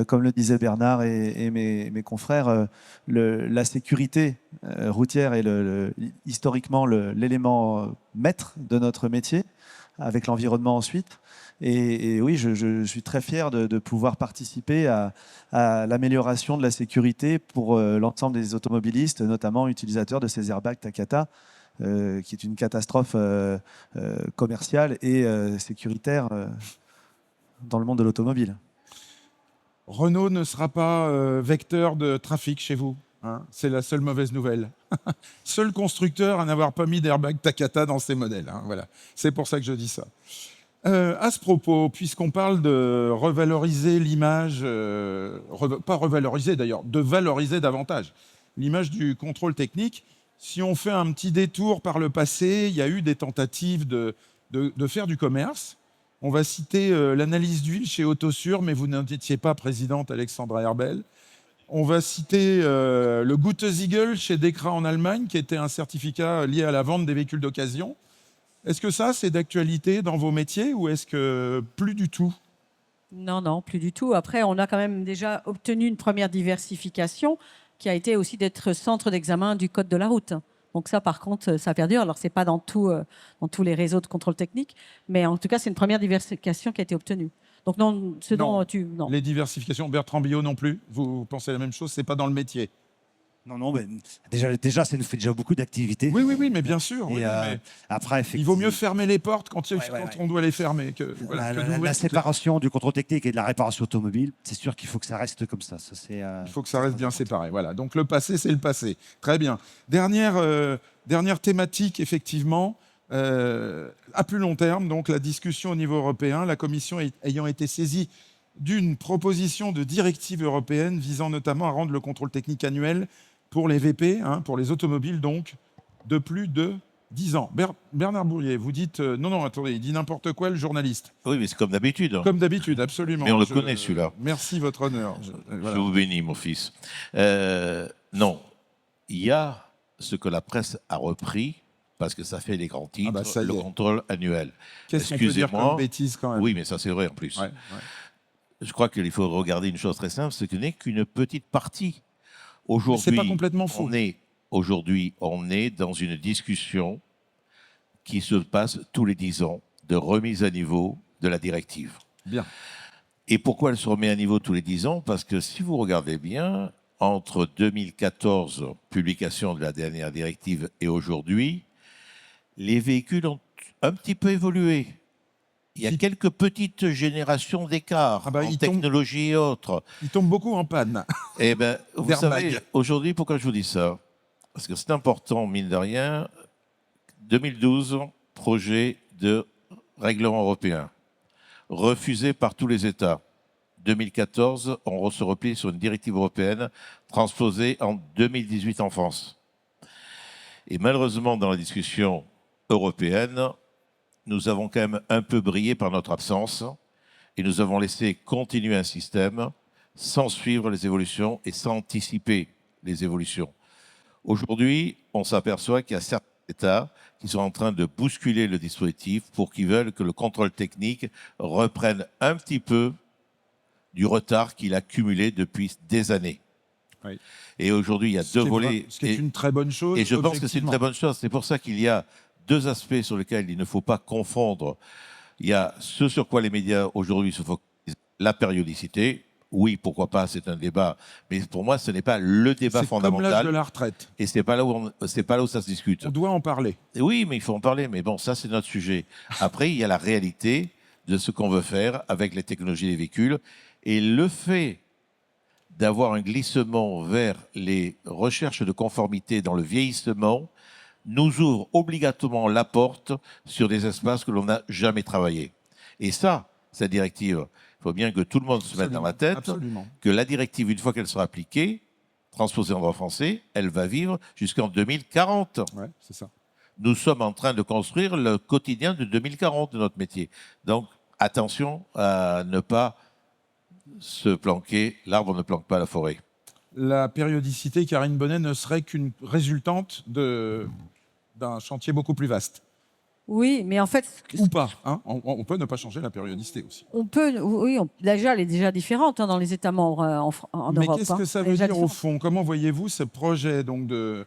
Comme le disait Bernard et mes confrères, la sécurité routière est historiquement l'élément maître de notre métier, avec l'environnement ensuite. Et oui, je suis très fier de pouvoir participer à l'amélioration de la sécurité pour l'ensemble des automobilistes, notamment utilisateurs de ces airbags Takata, qui est une catastrophe commerciale et sécuritaire dans le monde de l'automobile. Renault ne sera pas vecteur de trafic chez vous, hein, c'est la seule mauvaise nouvelle. Seul constructeur à n'avoir pas mis d'airbag Takata dans ses modèles. Hein, voilà. C'est pour ça que je dis ça. À ce propos, puisqu'on parle de revaloriser l'image, pas revaloriser d'ailleurs, de valoriser davantage l'image du contrôle technique, si on fait un petit détour par le passé, il y a eu des tentatives de faire du commerce. On va citer l'analyse d'huile chez Autosur, mais vous n'étiez pas présidente, Alexandra Herbel. On va citer le Gütesiegel chez Dekra en Allemagne, qui était un certificat lié à la vente des véhicules d'occasion. Est-ce que ça, c'est d'actualité dans vos métiers ou est-ce que plus du tout? Non, plus du tout. Après, on a quand même déjà obtenu une première diversification qui a été aussi d'être centre d'examen du code de la route. Donc ça, par contre, ça perdure. Alors, ce n'est pas dans tous les réseaux de contrôle technique, mais en tout cas, c'est une première diversification qui a été obtenue. Donc non, ce Non. dont tu... Non. Les diversifications, Bertrand Billot non plus. Vous pensez la même chose? C'est pas dans le métier. Non, mais déjà, ça nous fait déjà beaucoup d'activités. Oui, mais bien sûr. Et oui, mais après, il effectivement, vaut mieux fermer les portes quand, Ouais, on doit les fermer. Que, voilà, que d'ouvrir la toutes les- séparation du contrôle technique et de la réparation automobile, c'est sûr qu'il faut que ça reste comme ça. Il faut que ça reste bien séparé. Voilà. Donc le passé, c'est le passé. Très bien. Dernière thématique, effectivement, à plus long terme, donc la discussion au niveau européen, la Commission ayant été saisie d'une proposition de directive européenne visant notamment à rendre le contrôle technique annuel pour les VP, pour les automobiles donc, de plus de 10 ans. Bernard Bourrier, vous dites... non, attendez, il dit n'importe quoi, le journaliste. Oui, mais c'est comme d'habitude. Comme d'habitude, absolument. Mais on le connaît, celui-là. Merci, votre honneur. Je vous bénis, mon fils. Non, il y a ce que la presse a repris, parce que ça fait les grands titres, ça y le est. contrôle annuel. Qu'est-ce qu'on peut dire Excusez-moi. comme bêtise quand même? Oui, mais ça c'est vrai en plus. Ouais. Je crois qu'il faut regarder une chose très simple, c'est que ce n'est qu'une petite partie. Aujourd'hui, c'est pas complètement faux. Aujourd'hui, on est dans une discussion qui se passe tous les 10 ans de remise à niveau de la directive. Bien. Et pourquoi elle se remet à niveau tous les 10 ans? Parce que si vous regardez bien, entre 2014, publication de la dernière directive, et aujourd'hui, les véhicules ont un petit peu évolué. Il y a quelques petites générations d'écart en technologie et autres. Ils tombent beaucoup en panne. Eh bien, vous savez, aujourd'hui, pourquoi je vous dis ça? Parce que c'est important, mine de rien. 2012, projet de règlement européen, refusé par tous les États. 2014, on se replie sur une directive européenne transposée en 2018 en France. Et malheureusement, dans la discussion européenne, nous avons quand même un peu brillé par notre absence et nous avons laissé continuer un système sans suivre les évolutions et sans anticiper les évolutions. Aujourd'hui, on s'aperçoit qu'il y a certains États qui sont en train de bousculer le dispositif pour qu'ils veulent que le contrôle technique reprenne un petit peu du retard qu'il a cumulé depuis des années. Oui. Et aujourd'hui, il y a deux volets. Ce qui est une très bonne chose. Et je pense que c'est une très bonne chose. C'est pour ça qu'il y a deux aspects sur lesquels il ne faut pas confondre. Il y a ce sur quoi les médias aujourd'hui se focalisent, la périodicité. Oui, pourquoi pas, c'est un débat. Mais pour moi, ce n'est pas le débat fondamental. C'est comme l'âge de la retraite. Et ce n'est pas là où ça se discute. On doit en parler. Et oui, mais il faut en parler. Mais bon, ça, c'est notre sujet. Après, il y a la réalité de ce qu'on veut faire avec les technologies des véhicules. Et le fait d'avoir un glissement vers les recherches de conformité dans le vieillissement nous ouvre obligatoirement la porte sur des espaces que l'on n'a jamais travaillés. Et ça, cette directive, il faut bien que tout le monde se mette dans la tête que la directive, une fois qu'elle sera appliquée, transposée en droit français, elle va vivre jusqu'en 2040. Ouais, c'est ça. Nous sommes en train de construire le quotidien de 2040 de notre métier. Donc, attention à ne pas se planquer. L'arbre ne planque pas la forêt. La périodicité, Karine Bonnet, ne serait qu'une résultante d'un chantier beaucoup plus vaste. Oui, mais en fait... Ou pas. Hein, on peut ne pas changer la périodicité aussi. On peut, oui, déjà, elle est déjà différente dans les États membres en mais Europe. Mais qu'est-ce que ça veut dire au fond? Comment voyez-vous ce projet donc, de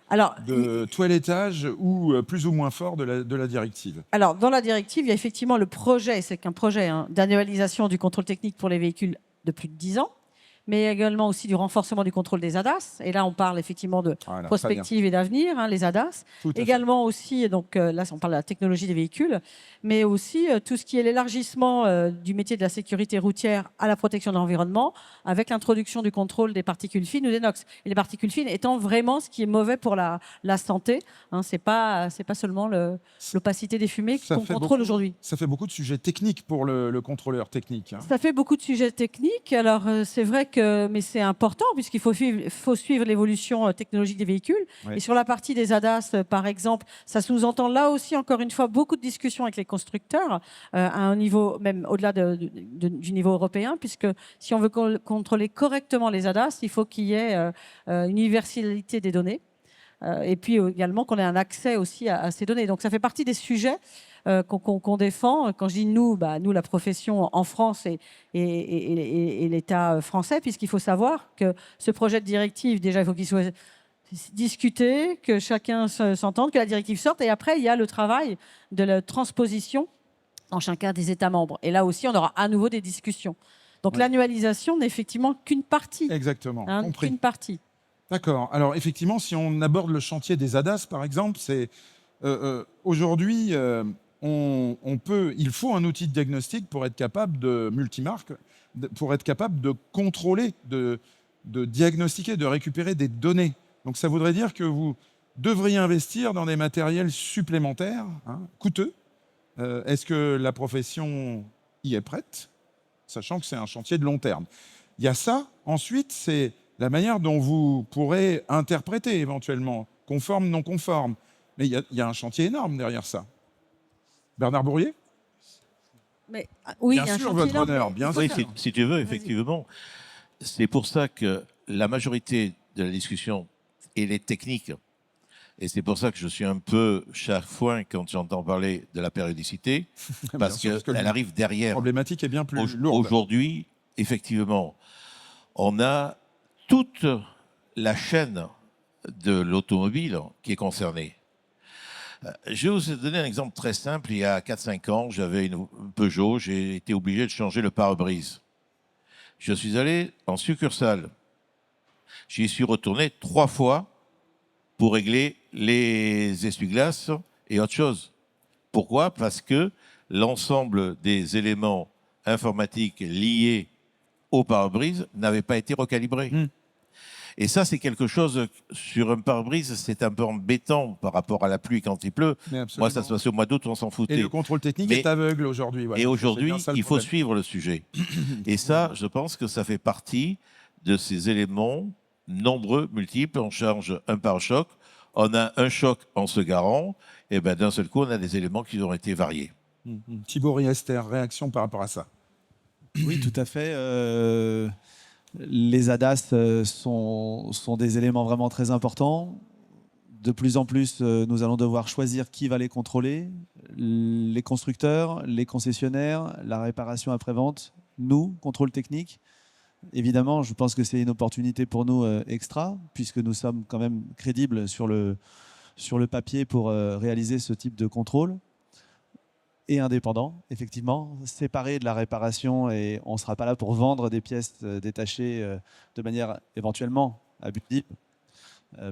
toilettage ou plus ou moins fort de la directive? Alors, dans la directive, il y a effectivement le projet, c'est qu'un projet d'annualisation du contrôle technique pour les véhicules de plus de 10 ans, mais également aussi du renforcement du contrôle des ADAS. Et là, on parle effectivement de prospective et d'avenir, les ADAS. Également aussi, donc là, on parle de la technologie des véhicules, mais aussi tout ce qui est l'élargissement du métier de la sécurité routière à la protection de l'environnement, avec l'introduction du contrôle des particules fines ou des NOx. Et les particules fines étant vraiment ce qui est mauvais pour la santé. C'est pas seulement l'opacité des fumées qu'on contrôle aujourd'hui. Ça fait beaucoup de sujets techniques pour le contrôleur technique. Ça fait beaucoup de sujets techniques. Alors, c'est vrai mais c'est important puisqu'il faut suivre l'évolution technologique des véhicules. Oui. Et sur la partie des ADAS, par exemple, ça sous-entend là aussi, encore une fois, beaucoup de discussions avec les constructeurs à un niveau, même au-delà du niveau européen, puisque si on veut contrôler correctement les ADAS, il faut qu'il y ait une universalité des données. Et puis également qu'on ait un accès aussi à ces données. Donc ça fait partie des sujets qu'on défend. Quand je dis nous, nous la profession en France et l'État français, puisqu'il faut savoir que ce projet de directive, déjà il faut qu'il soit discuté, que chacun s'entende, que la directive sorte, et après il y a le travail de la transposition dans chacun des États membres. Et là aussi, on aura à nouveau des discussions. Donc l'annualisation n'est effectivement qu'une partie. Exactement, compris. Qu'une partie. D'accord. Alors effectivement, si on aborde le chantier des ADAS, par exemple, c'est aujourd'hui, il faut un outil de diagnostic pour être capable de multimarque, pour être capable de contrôler, de diagnostiquer, de récupérer des données. Donc ça voudrait dire que vous devriez investir dans des matériels supplémentaires, coûteux. Est-ce que la profession y est prête, sachant que c'est un chantier de long terme? Il y a ça. Ensuite, c'est la manière dont vous pourrez interpréter éventuellement, conforme, non conforme. Mais il y a un chantier énorme derrière ça. Bernard Bourrier? Mais, oui, bien sûr, votre honneur, bien sûr. Oui, si tu veux, effectivement. C'est pour ça que la majorité de la discussion, elle est technique. Et c'est pour ça que je suis un peu chafouin quand j'entends parler de la périodicité, parce qu'elle arrive derrière. La problématique est bien plus lourde. Aujourd'hui, effectivement, on a toute la chaîne de l'automobile qui est concernée. Je vais vous donner un exemple très simple. Il y a 4-5 ans, j'avais une Peugeot, j'ai été obligé de changer le pare-brise. Je suis allé en succursale. J'y suis retourné 3 fois pour régler les essuie-glaces et autre chose. Pourquoi? Parce que l'ensemble des éléments informatiques liés au pare-brise n'avaient pas été recalibrés. Et ça, c'est quelque chose, sur un pare-brise, c'est un peu embêtant par rapport à la pluie quand il pleut. Moi, ça se passait au mois d'août, on s'en foutait. Et le contrôle technique est aveugle aujourd'hui. Voilà. Et aujourd'hui, il faut suivre le sujet. Et ça, je pense que ça fait partie de ces éléments nombreux, multiples. On charge un pare-choc, on a un choc en se garant, et ben d'un seul coup, on a des éléments qui ont été variés. Thibaut Riester, réaction par rapport à ça? Oui, tout à fait. Les ADAS sont des éléments vraiment très importants. De plus en plus, nous allons devoir choisir qui va les contrôler. Les constructeurs, les concessionnaires, la réparation après-vente, nous, contrôle technique. Évidemment, je pense que c'est une opportunité pour nous extra, puisque nous sommes quand même crédibles sur le papier pour réaliser ce type de contrôle. Et indépendant, effectivement, séparé de la réparation, et on ne sera pas là pour vendre des pièces détachées de manière éventuellement abusive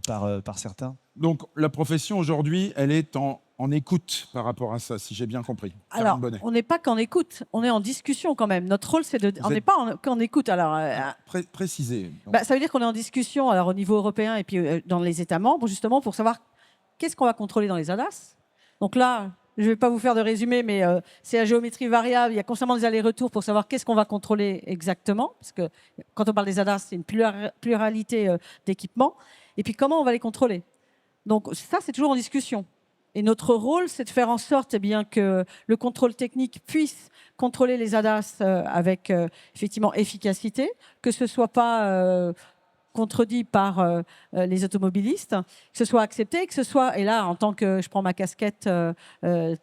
par certains. Donc la profession aujourd'hui, elle est en écoute par rapport à ça, si j'ai bien compris. Alors, on n'est pas qu'en écoute, on est en discussion quand même. Notre rôle, c'est de... On n'est pas qu'en écoute. Alors, préciser. Ça veut dire qu'on est en discussion alors, au niveau européen et puis dans les États membres, justement, pour savoir qu'est-ce qu'on va contrôler dans les ADAS. Donc là... Je ne vais pas vous faire de résumé, mais c'est à géométrie variable. Il y a constamment des allers-retours pour savoir qu'est-ce qu'on va contrôler exactement. Parce que quand on parle des ADAS, c'est une pluralité d'équipements. Et puis, comment on va les contrôler? Donc, ça, c'est toujours en discussion. Et notre rôle, c'est de faire en sorte bien, que le contrôle technique puisse contrôler les ADAS avec effectivement efficacité, que ce ne soit pas... contredit par les automobilistes, que ce soit accepté, que ce soit, et là, en tant que je prends ma casquette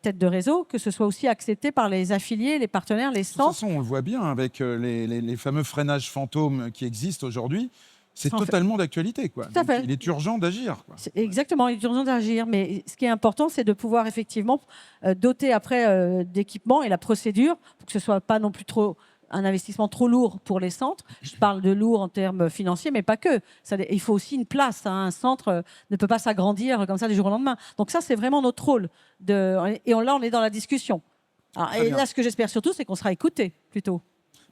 tête de réseau, que ce soit aussi accepté par les affiliés, les partenaires, les centres. De toute façon, on le voit bien avec les fameux freinages fantômes qui existent aujourd'hui. C'est totalement d'actualité, quoi. Donc, il est urgent d'agir. Exactement, il est urgent d'agir. Mais ce qui est important, c'est de pouvoir effectivement doter après d'équipements et la procédure pour que ce soit pas non plus trop un investissement trop lourd pour les centres. Je parle de lourd en termes financiers, mais pas que. Il faut aussi une place. Un centre ne peut pas s'agrandir comme ça du jour au lendemain. Donc ça, c'est vraiment notre rôle. Et là, on est dans la discussion. Et là, ce que j'espère surtout, c'est qu'on sera écouté plutôt.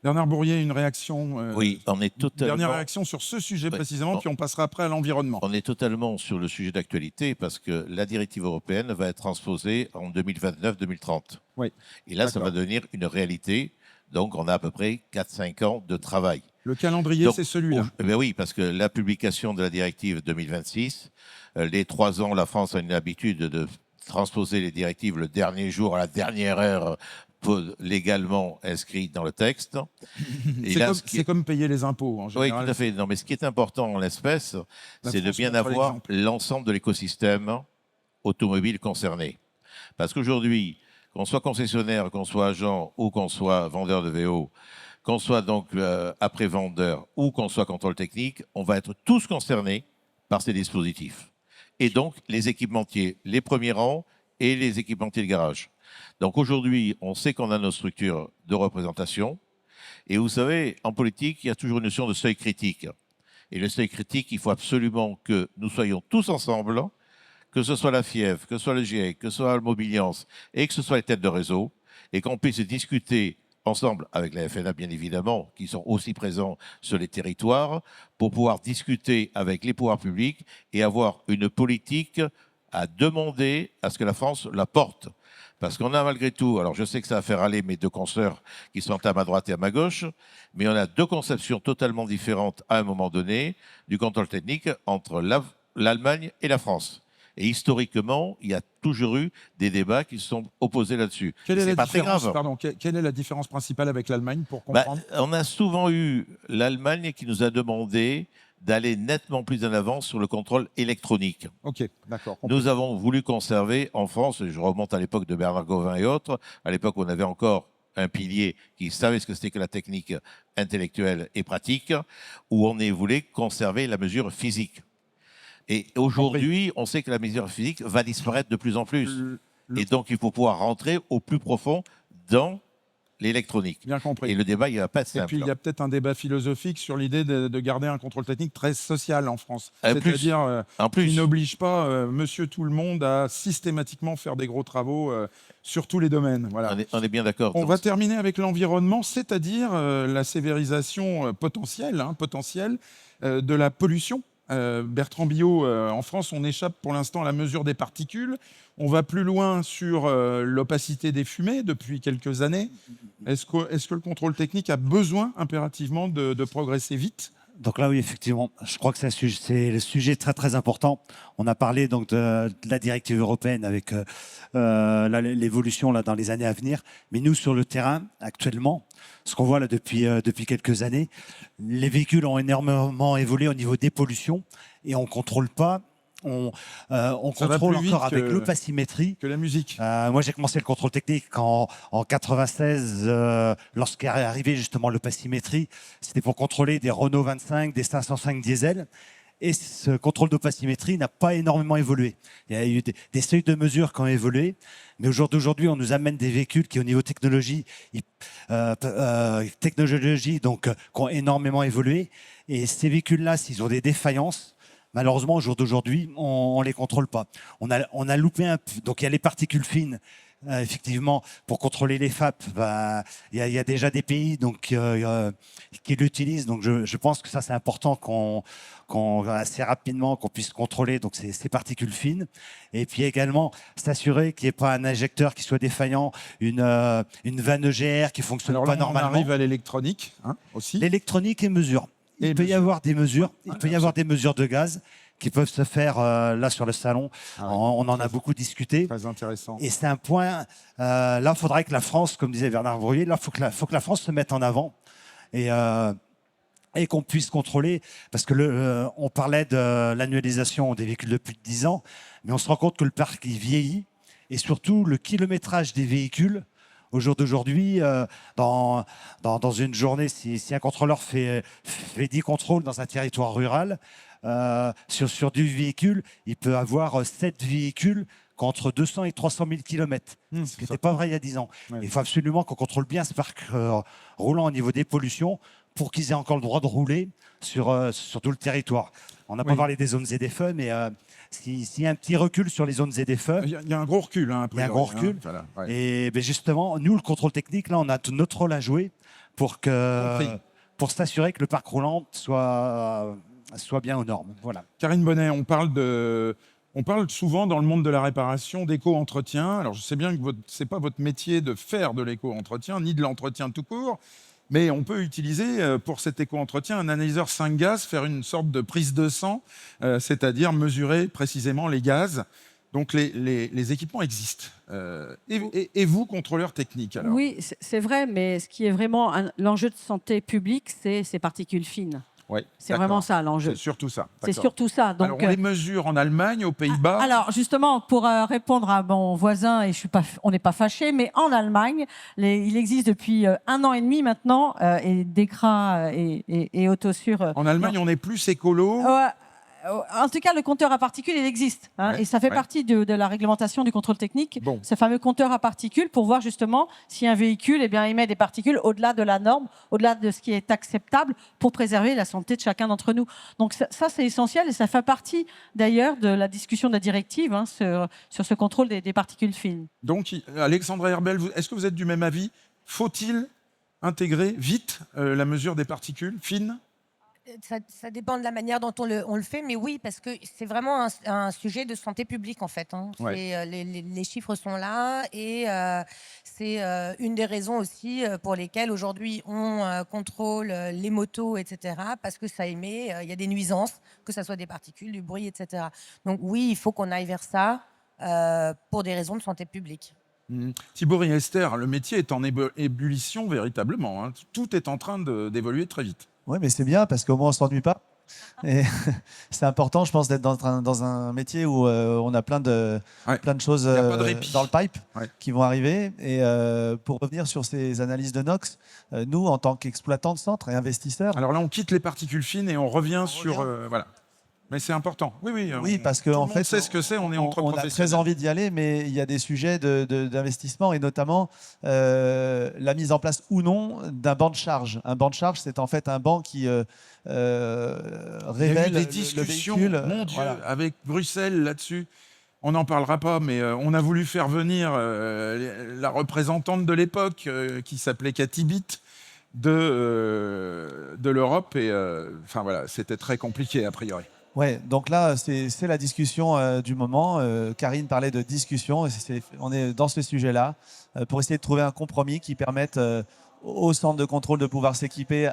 Bernard Bourrier, une réaction Oui, on est totalement... Dernière réaction sur ce sujet précisément, puis on passera après à l'environnement. On est totalement sur le sujet d'actualité parce que la directive européenne va être transposée en 2029-2030. Oui. Et là, ça va devenir une réalité. Donc, on a à peu près 4-5 ans de travail. Le calendrier, c'est celui-là. Oui, parce que la publication de la directive 2026, les 3 ans, la France a une habitude de transposer les directives le dernier jour, à la dernière heure, légalement inscrit dans le texte. C'est comme payer les impôts, en général. Oui, tout à fait. Non, mais ce qui est important en l'espèce, c'est de bien avoir l'ensemble de l'écosystème automobile concerné. Parce qu'aujourd'hui, qu'on soit concessionnaire, qu'on soit agent ou qu'on soit vendeur de VO, qu'on soit donc après-vendeur ou qu'on soit contrôle technique, on va être tous concernés par ces dispositifs. Et donc, les équipementiers, les premiers rangs et les équipementiers de garage. Donc aujourd'hui, on sait qu'on a nos structures de représentation. Et vous savez, en politique, il y a toujours une notion de seuil critique. Et le seuil critique, il faut absolument que nous soyons tous ensemble, que ce soit la FIEV, que ce soit le GIEC, que ce soit le Mobiliance, et que ce soit les têtes de réseau, et qu'on puisse discuter ensemble avec la FNA, bien évidemment, qui sont aussi présents sur les territoires, pour pouvoir discuter avec les pouvoirs publics et avoir une politique à demander à ce que la France la porte. Parce qu'on a malgré tout, alors je sais que ça va faire râler mes deux consoeurs qui sont à ma droite et à ma gauche, mais on a deux conceptions totalement différentes à un moment donné du contrôle technique entre l'Allemagne et la France. Et historiquement, il y a toujours eu des débats qui se sont opposés là-dessus. Quelle est C'est la pas très différence, grave. pardon, quelle est la différence principale avec l'Allemagne pour Bah, comprendre? on a souvent eu l'Allemagne qui nous a demandé d'aller nettement plus en avant sur le contrôle électronique. Ok, d'accord. Nous avons voulu conserver en France, et je remonte à l'époque de Bernard Gauvin et autres, à l'époque où on avait encore un pilier qui savait ce que c'était que la technique intellectuelle et pratique, où on voulait conserver la mesure physique. Et aujourd'hui, on sait que la mesure physique va disparaître de plus en plus. Et donc, il faut pouvoir rentrer au plus profond dans l'électronique. Bien compris. Et le débat, il ne va pas être Et simple. puis, il y a peut-être un débat philosophique sur l'idée de garder un contrôle technique très social en France. En plus. C'est-à-dire En plus. qui n'oblige pas monsieur tout le monde à systématiquement faire des gros travaux sur tous les domaines. Voilà. On est bien d'accord. On Donc, va terminer avec l'environnement, c'est-à-dire la sévérisation potentielle de la pollution. Bertrand Biot, en France, on échappe pour l'instant à la mesure des particules. On va plus loin sur l'opacité des fumées depuis quelques années. Est-ce que le contrôle technique a besoin impérativement de progresser vite? Donc là, oui, effectivement, je crois que c'est le sujet très très important. On a parlé donc de la directive européenne avec l'évolution là dans les années à venir. Mais nous, sur le terrain, actuellement, ce qu'on voit là depuis quelques années, les véhicules ont énormément évolué au niveau des pollutions et on contrôle pas. On contrôle plus vite encore avec l'opacimétrie. Que la musique. Moi, j'ai commencé le contrôle technique en 96, lorsqu'est arrivé justement l'opacimétrie. C'était pour contrôler des Renault 25, des 505 diesel. Et ce contrôle d'opacimétrie n'a pas énormément évolué. Il y a eu des seuils de mesure qui ont évolué. Mais aujourd'hui, on nous amène des véhicules qui, au niveau technologie, donc, qui ont énormément évolué. Et ces véhicules-là, s'ils ont des défaillances, malheureusement, au jour d'aujourd'hui, on ne les contrôle pas. On a loupé donc il y a les particules fines. Effectivement, pour contrôler les FAP, il y a déjà des pays donc, qui l'utilisent. Donc, je pense que ça, c'est important assez rapidement qu'on puisse contrôler donc, ces particules fines. Et puis également, s'assurer qu'il n'y ait pas un injecteur qui soit défaillant, une vanne EGR qui ne fonctionne Alors pas là, on normalement. arrive à l'électronique aussi. L'électronique et mesure. Il peut y avoir des mesures. Il peut y avoir des mesures de gaz qui peuvent se faire là sur le salon. Ah ouais. On en a beaucoup discuté. Très intéressant. Et c'est un point. Là, il faudrait que la France, comme disait Bernard Brouillet, là, faut que la France se mette en avant et qu'on puisse contrôler. Parce que on parlait de l'annualisation des véhicules de plus de 10 ans, mais on se rend compte que le parc il vieillit et surtout le kilométrage des véhicules. Au jour d'aujourd'hui, dans une journée, si un contrôleur fait 10 contrôles dans un territoire rural, sur du véhicule, il peut avoir 7 véhicules contre 200 et 300 000 km. Ce qui n'était pas vrai il y a 10 ans. Ouais. Il faut absolument qu'on contrôle bien ce parc roulant au niveau des pollutions pour qu'ils aient encore le droit de rouler sur tout le territoire. On n'a pas parlé des zones ZFE, mais s'il y a un petit recul sur les zones ZFE... Il y a un gros recul. Il y a un gros recul. Voilà, ouais. Et ben justement, nous, le contrôle technique, là, on a notre rôle à jouer pour s'assurer que le parc roulant soit bien aux normes. Voilà. Karine Bonnet, on parle souvent dans le monde de la réparation d'éco-entretien. Alors je sais bien que ce n'est pas votre métier de faire de l'éco-entretien, ni de l'entretien tout court, mais on peut utiliser pour cet éco-entretien un analyseur 5 gaz, faire une sorte de prise de sang, c'est-à-dire mesurer précisément les gaz. Donc les équipements existent. Et vous, contrôleur technique alors? Oui, c'est vrai, mais ce qui est vraiment l'enjeu de santé publique, c'est ces particules fines. Ouais, c'est vraiment ça l'enjeu. C'est surtout ça. C'est surtout ça. Donc, alors on les mesure en Allemagne, aux Pays-Bas. Alors justement, pour répondre à mon voisin, et on n'est pas fâchés, mais en Allemagne, il existe depuis 1 an et demi maintenant, et DEKRA et Autosur. En Allemagne, on est plus écolo. En tout cas, le compteur à particules, il existe. Ouais, et ça fait ouais. partie de la réglementation du contrôle technique, Bon. ce fameux compteur à particules, pour voir justement si un véhicule émet des particules au-delà de la norme, au-delà de ce qui est acceptable pour préserver la santé de chacun d'entre nous. Donc ça c'est essentiel et ça fait partie d'ailleurs de la discussion de la directive sur ce contrôle des particules fines. Donc, Alexandra Herbel, est-ce que vous êtes du même avis? Faut-il intégrer vite la mesure des particules fines? Ça dépend de la manière dont on le fait, mais oui, parce que c'est vraiment un sujet de santé publique, en fait. Ouais. Les chiffres sont là, et c'est une des raisons aussi pour lesquelles aujourd'hui on contrôle les motos, etc., parce que ça émet, il y a des nuisances, que ce soit des particules, du bruit, etc. Donc oui, il faut qu'on aille vers ça pour des raisons de santé publique. Thibaut Riester, le métier est en ébullition véritablement. Hein. Tout est en train d'évoluer très vite. Oui, mais c'est bien parce qu'au moins on ne s'ennuie pas. Et c'est important, je pense, d'être dans un métier où on a plein de choses Il y a pas de répit. dans le pipe Ouais. qui vont arriver. Et pour revenir sur ces analyses de NOx, nous, en tant qu'exploitants de centres et investisseurs, Alors là, on quitte les particules fines et on revient sur... voilà. Mais c'est important. Oui, oui. oui, parce tout le qu'en monde fait, sait ce que c'est, on est entre on a professionnels. très envie d'y aller, mais il y a des sujets d'investissement et notamment la mise en place ou non d'un banc de charge. Un banc de charge, c'est en fait un banc qui révèle Il y a eu des le discussions, véhicule. mon Dieu, Voilà. avec Bruxelles là-dessus. On n'en parlera pas, mais on a voulu faire venir la représentante de l'époque, qui s'appelait Cathy Bitt, de l'Europe. Et enfin voilà, c'était très compliqué a priori. Ouais, donc là, c'est la discussion du moment. Karine parlait de discussion, et on est dans ce sujet-là pour essayer de trouver un compromis qui permette au centre de contrôle de pouvoir s'équiper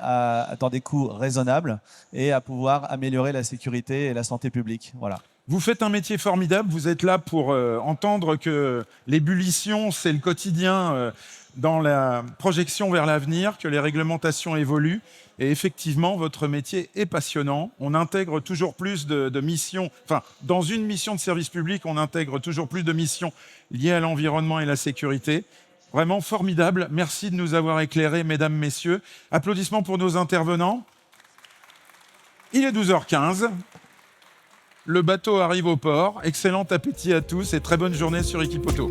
dans des coûts raisonnables et à pouvoir améliorer la sécurité et la santé publique. Voilà. Vous faites un métier formidable, vous êtes là pour entendre que l'ébullition, c'est le quotidien dans la projection vers l'avenir, que les réglementations évoluent. Et effectivement, votre métier est passionnant. On intègre toujours plus de missions, enfin, dans une mission de service public, on intègre toujours plus de missions liées à l'environnement et la sécurité. Vraiment formidable. Merci de nous avoir éclairés, mesdames, messieurs. Applaudissements pour nos intervenants. Il est 12h15. Le bateau arrive au port. Excellent appétit à tous et très bonne journée sur Equipoto.